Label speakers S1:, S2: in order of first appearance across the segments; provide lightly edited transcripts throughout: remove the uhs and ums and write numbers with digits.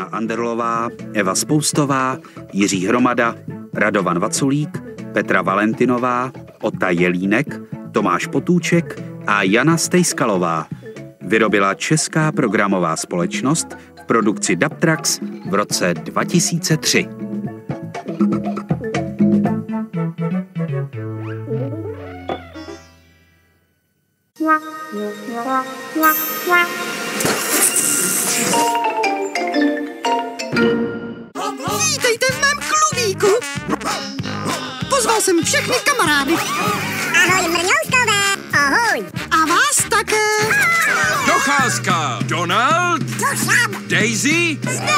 S1: Anna Anderlová, Eva Spoustová, Jiří Hromada, Radovan Vaculík, Petra Valentinová, Ota Jelínek, Tomáš Potůček a Jana Stejskalová. Vyrobila Česká programová společnost v produkci Dubtrax v roce 2003.
S2: Vítejte v mém klubíku. Pozval jsem všechny kamarády.
S3: Ahoj, mrňouskové. Ahoj.
S2: A vás také.
S4: Docházka. Donald. Daisy.
S3: Zde.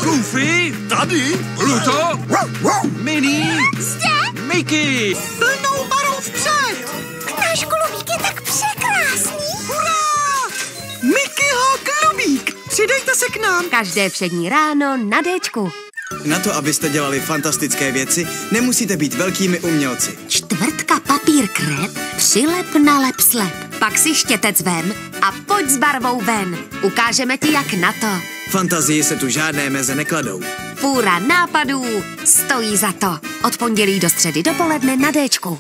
S4: Goofy.
S5: Tady.
S4: Pluto. Minnie.
S3: Zde.
S4: Mickey.
S2: Plnou barou vpřed.
S3: Náš klubík je tak překrásný.
S2: Hurá! Mickeyho klubík. Přidejte se k nám.
S6: Každé všední ráno na Déčku.
S5: Na to, abyste dělali fantastické věci, nemusíte být velkými umělci.
S6: Čtvrtka papír krep, přilep na lep slep. Pak si štětec vem a pojď s barvou ven. Ukážeme ti, jak na to.
S5: Fantazii se tu žádné meze nekladou.
S6: Fůra nápadů stojí za to. Od pondělí do středy dopoledne na Déčku.